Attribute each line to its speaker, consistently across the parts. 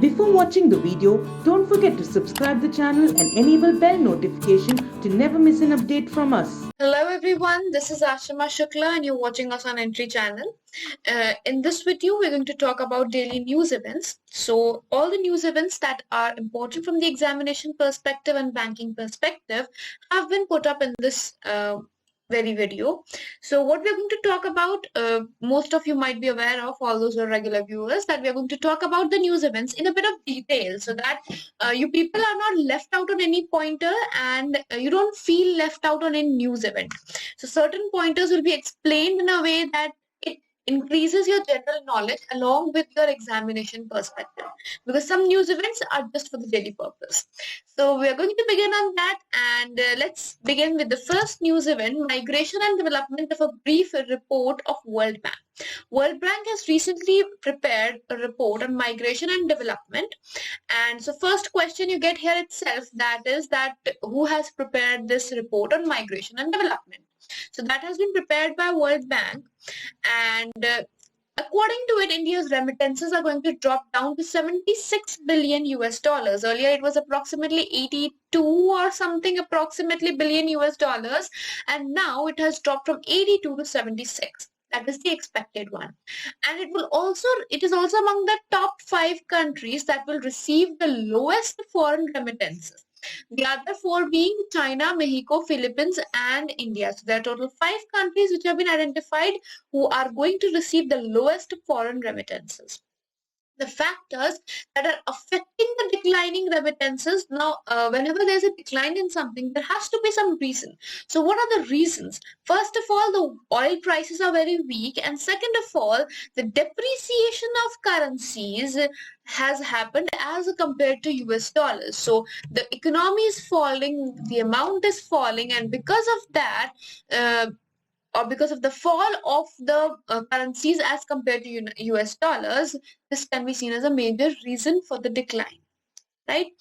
Speaker 1: Before watching the video, don't forget to subscribe the channel and enable bell notification to never miss an update from us.
Speaker 2: Hello everyone, this is Ashima Shukla and you're watching us on Entry channel. In this video, we're going to talk about daily news events. So all the news events that are important from the examination perspective and banking perspective have been put up in this very video. So what we're going to talk about, most of you might be aware of, all those who are regular viewers, that we're going to talk about the news events in a bit of detail so that you people are not left out on any pointer and you don't feel left out on any news event. So certain pointers will be explained in a way that it increases your general knowledge along with your examination perspective, because some news events are just for the daily purpose. So we are going to begin on that, and let's begin with the first news event: migration and development of a brief report of World Bank. World Bank has recently prepared a report on migration and development. And so first question you get here itself, that is that who has prepared this report on migration and development? So that has been prepared by World Bank, and according to it, India's remittances are going to drop down to 76 billion US dollars. Earlier it was approximately 82 or something approximately billion US dollars, and now it has dropped from 82 to 76. That is the expected one. And it is also among the top 5 countries that will receive the lowest foreign remittances. The other 4 being China, Mexico, Philippines, and India. So there are total 5 countries which have been identified who are going to receive the lowest foreign remittances. The factors that are affecting the declining remittances. Now, whenever there's a decline in something, there has to be some reason. So what are the reasons? First of all, the oil prices are very weak, and second of all, the depreciation of currencies has happened as compared to US dollars. So the economy is falling, the amount is falling, and because of that, or because of the fall of the currencies as compared to US dollars, this can be seen as a major reason for the decline. Right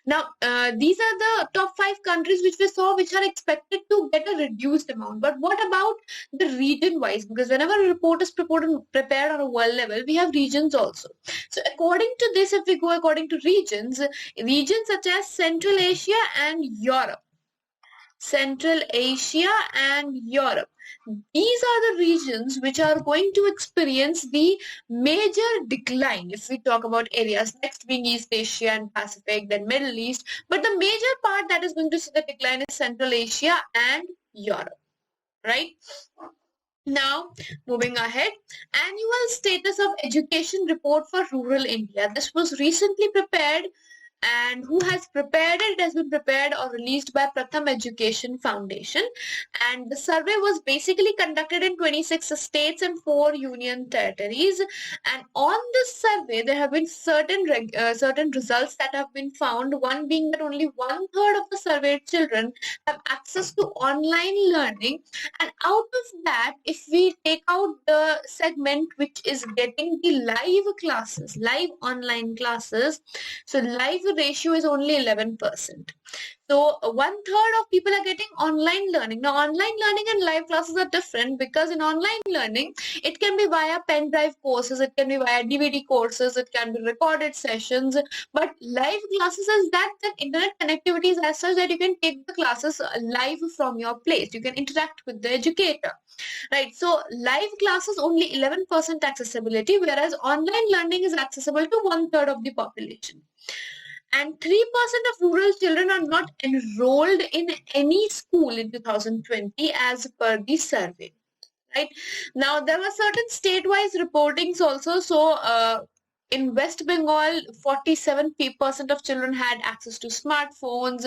Speaker 2: now, these are the top 5 countries which we saw, which are expected to get a reduced amount. But what about the region wise? Because whenever a report is prepared on a world level, we have regions also. So according to this, if we go according to regions such as Central Asia and Europe, these are the regions which are going to experience the major decline if we talk about areas, next being East Asia and Pacific, then Middle East. But the major part that is going to see the decline is Central Asia and Europe, right? Now, moving ahead, annual status of education report for rural India. This was recently prepared. And who has prepared it? It has been prepared or released by Pratham Education Foundation, and the survey was basically conducted in 26 states and 4 union territories. And on this survey there have been certain results that have been found, one being that only 1/3 of the surveyed children have access to online learning. And out of that, if we take out the segment which is getting the live online classes, so live ratio is only 11%. So 1/3 of people are getting online learning. Now online learning and live classes are different, because in online learning it can be via pen drive courses, it can be via DVD courses, it can be recorded sessions. But live classes is that internet connectivity is as such that you can take the classes live from your place. You can interact with the educator. Right, so live classes only 11% accessibility, whereas online learning is accessible to 1/3 of the population. And 3% of rural children are not enrolled in any school in 2020 as per the survey. Right, now there were certain state-wise reportings also. So in West Bengal, 47% of children had access to smartphones.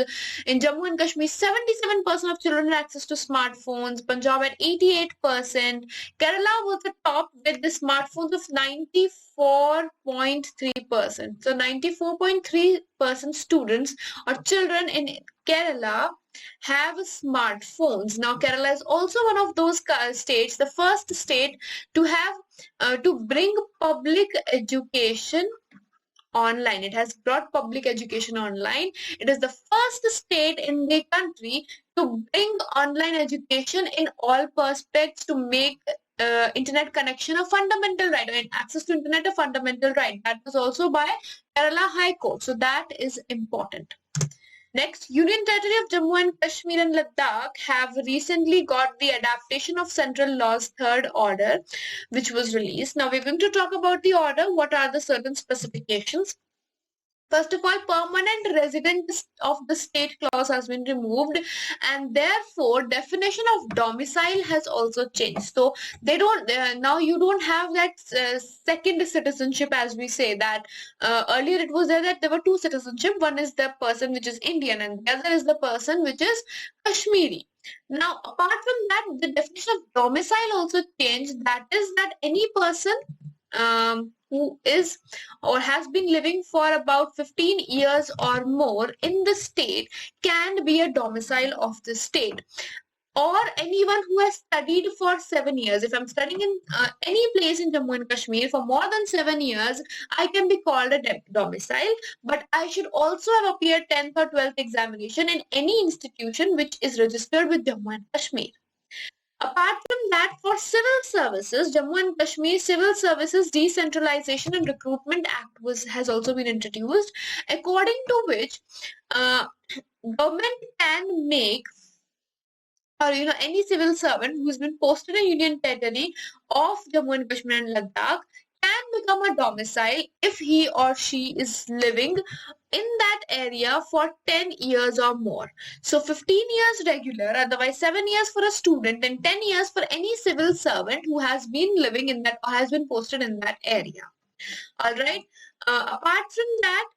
Speaker 2: In Jammu and Kashmir, 77% of children had access to smartphones. Punjab at 88%. Kerala was the top with the smartphones of 94.3%. So 94.3% students or children in Kerala have smartphones. Now Kerala is also one of those states, the first state to have to bring public education online. It has brought public education online. It is the first state in the country to bring online education in all perspectives, to make internet connection a fundamental right, and access to internet a fundamental right. That was also by Kerala High Court. So that is important. Next, Union Territory of Jammu and Kashmir and Ladakh have recently got the adaptation of Central Law's third order, which was released. Now we're going to talk about the order. What are the certain specifications? First of all, permanent resident of the state clause has been removed, and therefore definition of domicile has also changed. So they don't now you don't have that second citizenship, as we say that earlier it was there that there were two citizenship. One is the person which is Indian, and the other is the person which is Kashmiri. Now, apart from that, the definition of domicile also changed. That is that any person who is or has been living for about 15 years or more in the state can be a domicile of the state, or anyone who has studied for 7 years. If I'm studying in any place in Jammu and Kashmir for more than 7 years, I can be called a domicile, but I should also have appeared 10th or 12th examination in any institution which is registered with Jammu and Kashmir. Apart from that, for civil services, Jammu and Kashmir Civil Services Decentralization and Recruitment Act has also been introduced, according to which government can make, or any civil servant who's been posted in Union Territory of Jammu and Kashmir and Ladakh can become a domicile if he or she is living in that area for 10 years or more. So 15 years regular, otherwise 7 years for a student, and 10 years for any civil servant who has been living in that or has been posted in that area. All right. Apart from that,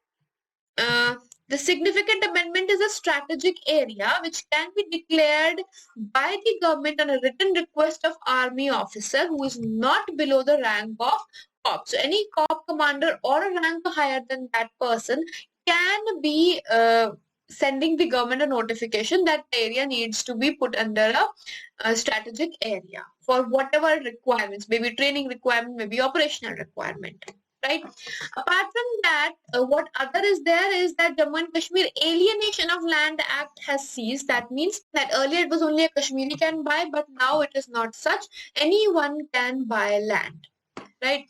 Speaker 2: the significant amendment is a strategic area which can be declared by the government on a written request of army officer who is not below the rank of corp. So any corp commander or a rank higher than that person can be sending the government a notification that the area needs to be put under a strategic area for whatever requirements, maybe training requirement, maybe operational requirement. Right. Apart from that, what other is there is that Jammu and Kashmir Alienation of Land Act has ceased. That means that earlier it was only a Kashmiri can buy, but now it is not such. Anyone can buy land. Right.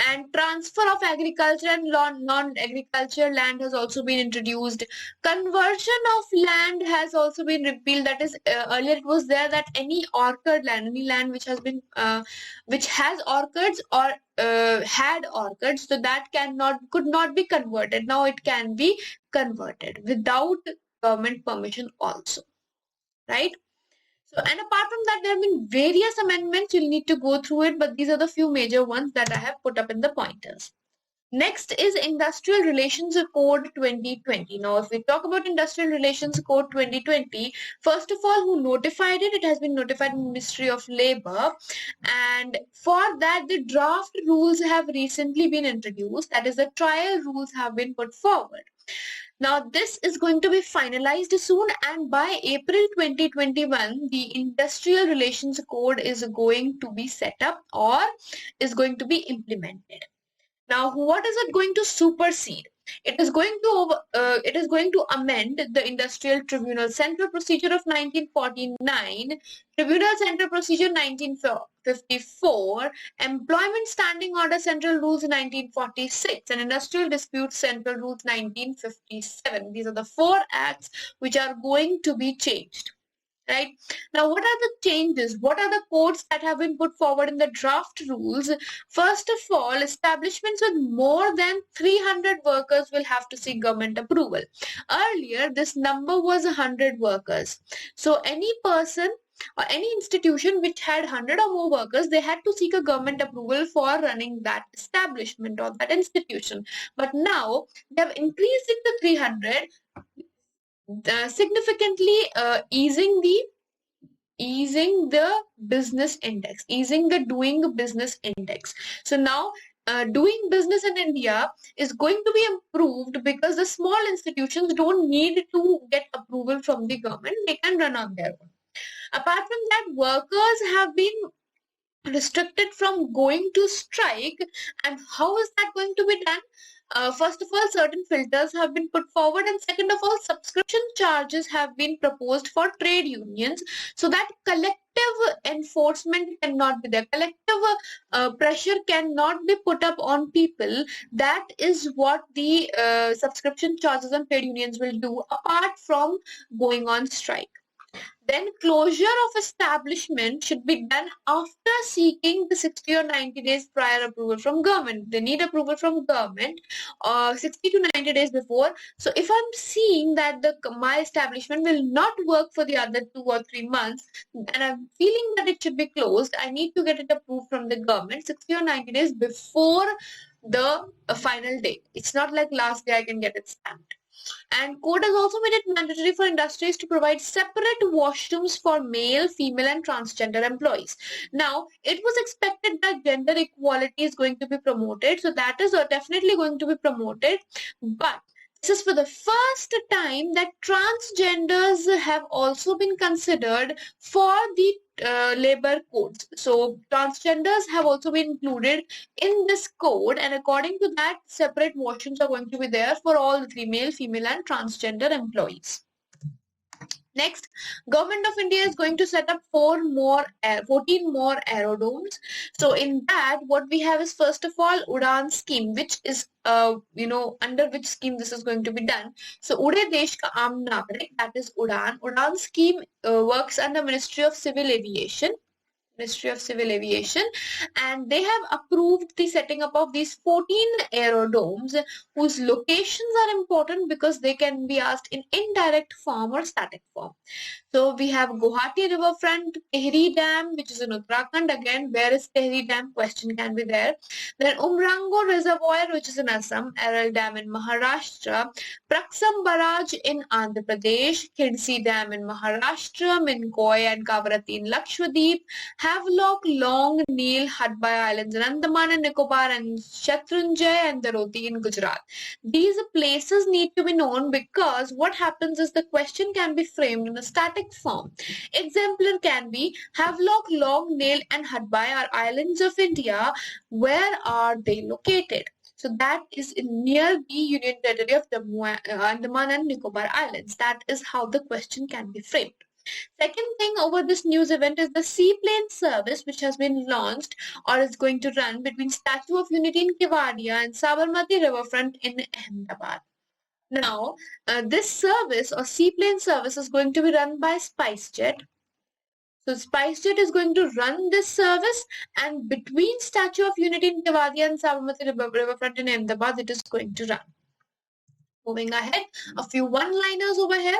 Speaker 2: And transfer of agriculture and non-agriculture land has also been introduced. Conversion of land has also been repealed. That is, earlier it was there that any orchard land, any land which has been which has orchards or had orchids, so that could not be converted. Now it can be converted without government permission also, right? So, and apart from that, there have been various amendments. You'll need to go through it, but these are the few major ones that I have put up in the pointers. Next is Industrial Relations Code 2020. Now, if we talk about Industrial Relations Code 2020, first of all, who notified it? It has been notified in the Ministry of Labour. And for that, the draft rules have recently been introduced. That is, the trial rules have been put forward. Now, this is going to be finalized soon, and by April 2021, the Industrial Relations Code is going to be set up or is going to be implemented. Now, what is it going to supersede? It is going to amend the Industrial Tribunal Central Procedure of 1949, Tribunal Central Procedure 1954, Employment Standing Order Central Rules 1946, and Industrial Dispute Central Rules 1957. These are the 4 acts which are going to be changed. Right. Now, what are the changes? What are the codes that have been put forward in the draft rules? First of all, establishments with more than 300 workers will have to seek government approval. Earlier, this number was 100 workers. So, any person or any institution which had 100 or more workers, they had to seek a government approval for running that establishment or that institution. But now, they have increased it to 300. Significantly easing the business index, easing the doing business index. So now doing business in India is going to be improved because the small institutions don't need to get approval from the government. They can run on their own. Apart from that, workers have been restricted from going to strike. And how is that going to be done? First of all, certain filters have been put forward, and second of all, subscription charges have been proposed for trade unions so that collective enforcement cannot be there. Collective pressure cannot be put up on people. That is what the subscription charges and trade unions will do apart from going on strike. Then closure of establishment should be done after seeking the 60 or 90 days prior approval from government. They need approval from government 60 to 90 days before. So if I'm seeing that my establishment will not work for the other 2 or 3 months and I'm feeling that it should be closed, I need to get it approved from the government 60 or 90 days before the final day. It's not like last day I can get it stamped. And court has also made it mandatory for industries to provide separate washrooms for male, female, and transgender employees. Now, it was expected that gender equality is going to be promoted, so that is definitely going to be promoted. But this is for the first time that transgenders have also been considered for the labor codes. So transgenders have also been included in this code, and according to that, separate washrooms are going to be there for all the male, female, and transgender employees. Next, Government of India is going to set up 14 more aerodomes. So in that, what we have is first of all Udan scheme, which is under which scheme this is going to be done. So Ude Desh Ka Aam Nagarik, that is Udan. Udan scheme works under Ministry of Civil Aviation. And they have approved the setting up of these 14 aerodomes whose locations are important because they can be asked in indirect form or static form. So we have Guwahati Riverfront, Tehri Dam, which is in Uttarakhand. Again, where is Tehri Dam? Question can be there. Then Umrango Reservoir, which is in Assam, Aral Dam in Maharashtra, Praksam Barrage in Andhra Pradesh, Khindsi Dam in Maharashtra, Minkoi and Kavarati in Lakshadweep, Havelock, Long, Neel, Hadbai Islands in Andaman and Nicobar, and Shatrunjay and Daroti in Gujarat. These places need to be known because what happens is the question can be framed in a static form. Exemplar can be Havelock, Long, Neel and Hadbai are islands of India. Where are they located? So that is near the Union Territory of the Andaman and Nicobar Islands. That is how the question can be framed. Second thing over this news event is the seaplane service which has been launched or is going to run between Statue of Unity in Kevadia and Sabarmati Riverfront in Ahmedabad. Now, this service or seaplane service is going to be run by SpiceJet. So SpiceJet is going to run this service, and between Statue of Unity in Kevadia and Sabarmati Riverfront in Ahmedabad, it is going to run. Moving ahead, a few one-liners over here.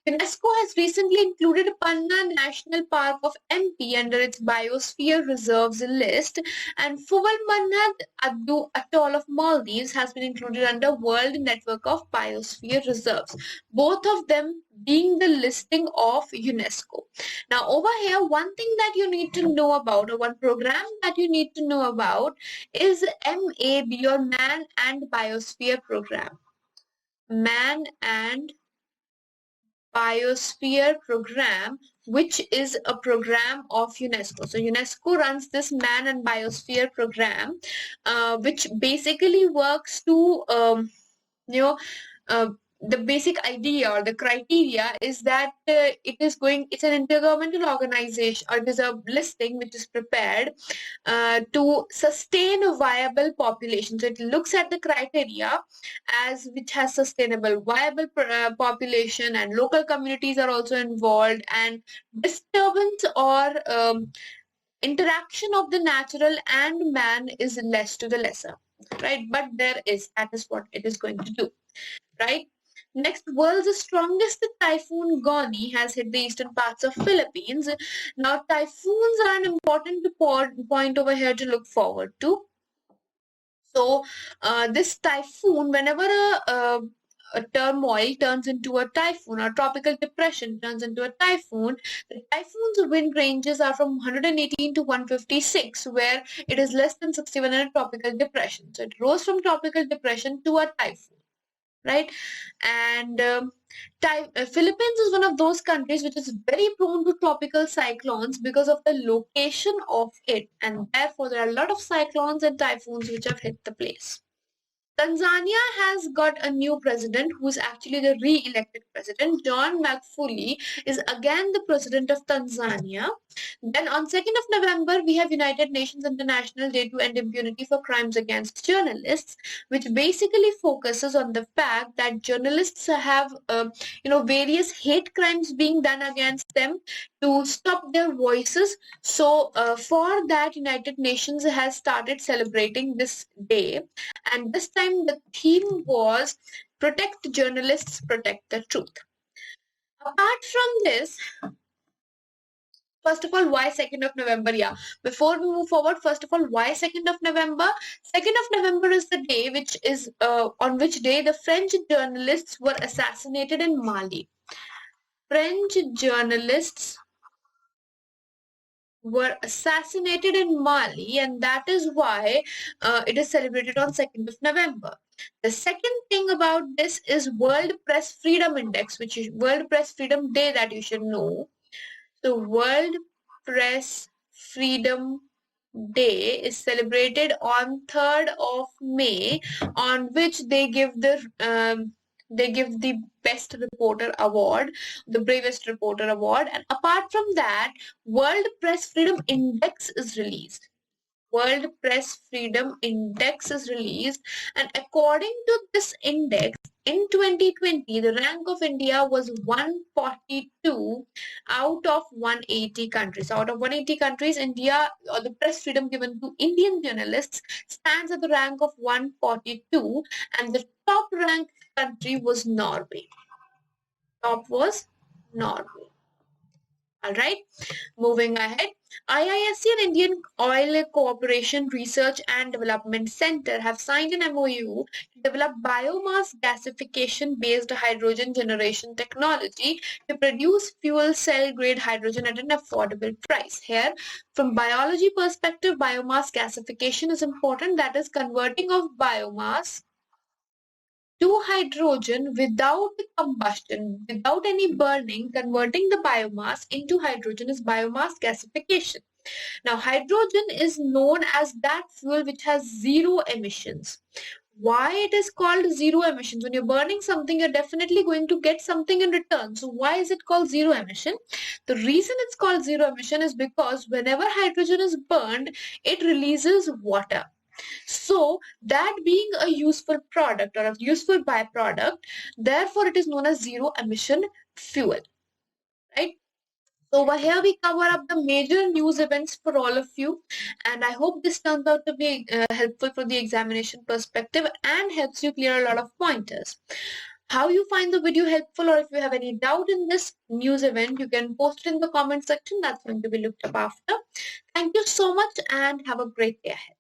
Speaker 2: UNESCO has recently included Panna National Park of MP under its Biosphere Reserves list, and Fuval Manad Addu Atoll of Maldives has been included under World Network of Biosphere Reserves, both of them being the listing of UNESCO. Now over here, one thing that you need to know about, or one program that you need to know about, is MAB or Man and Biosphere Program. Man and Biosphere Program, which is a program of UNESCO. So UNESCO runs this Man and Biosphere Program, which basically works to, the basic idea or the criteria is that it's an intergovernmental organization, or it is a listing which is prepared to sustain a viable population. So it looks at the criteria as which has sustainable viable population, and local communities are also involved, and disturbance or interaction of the natural and man is less to the lesser, right? But that is what it is going to do, right? Next, world's strongest typhoon Goni has hit the eastern parts of Philippines. Now, typhoons are an important point over here to look forward to. So, this typhoon, whenever a turmoil turns into a typhoon, or tropical depression turns into a typhoon, the typhoon's wind ranges are from 118 to 156, where it is less than 61 in a tropical depression. So, it rose from tropical depression to a typhoon. Right, and Philippines is one of those countries which is very prone to tropical cyclones because of the location of it, and therefore there are a lot of cyclones and typhoons which have hit the place. Tanzania has got a new president who's actually the re-elected president. John Magufuli is again the president of Tanzania. Then on 2nd of November, we have United Nations International Day to End Impunity for Crimes Against Journalists, which basically focuses on the fact that journalists have, various hate crimes being done against them to stop their voices. So for that, United Nations has started celebrating this day. And this time the theme was Protect Journalists, Protect the Truth. Apart from this, first of all, why 2nd of November? Yeah, before we move forward, first of all, why 2nd of November? 2nd of November is the day which is on which day the French journalists were assassinated in Mali. French journalists were assassinated in Mali, and that is why it is celebrated on 2nd of November. The second thing about this is World Press Freedom Index, which is World Press Freedom Day that you should know. So World Press Freedom Day is celebrated on 3rd of May, on which they give the best reporter award, the bravest reporter award. And apart from that, World Press Freedom Index is released. World Press Freedom Index is released, and according to this index, in 2020, the rank of India was 142 out of 180 countries. Out of 180 countries, India, or the press freedom given to Indian journalists, stands at the rank of 142, and the top ranked country was Norway. Top was Norway. All right, moving ahead. IISc and Indian Oil Cooperation Research and Development Center have signed an MOU to develop biomass gasification-based hydrogen generation technology to produce fuel cell grade hydrogen at an affordable price. Here, from biology perspective, biomass gasification is important. That is converting of biomass to hydrogen without combustion, without any burning. Converting the biomass into hydrogen is biomass gasification. Now, hydrogen is known as that fuel which has zero emissions. Why it is called zero emissions? When you're burning something, you're definitely going to get something in return. So why is it called zero emission? The reason it's called zero emission is because whenever hydrogen is burned, it releases water. So that being a useful product or a useful byproduct, therefore it is known as zero emission fuel, right? So over here we cover up the major news events for all of you, and I hope this turns out to be helpful for the examination perspective and helps you clear a lot of pointers. How you find the video helpful, or if you have any doubt in this news event, you can post it in the comment section. That's going to be looked up after. Thank you so much and have a great day ahead.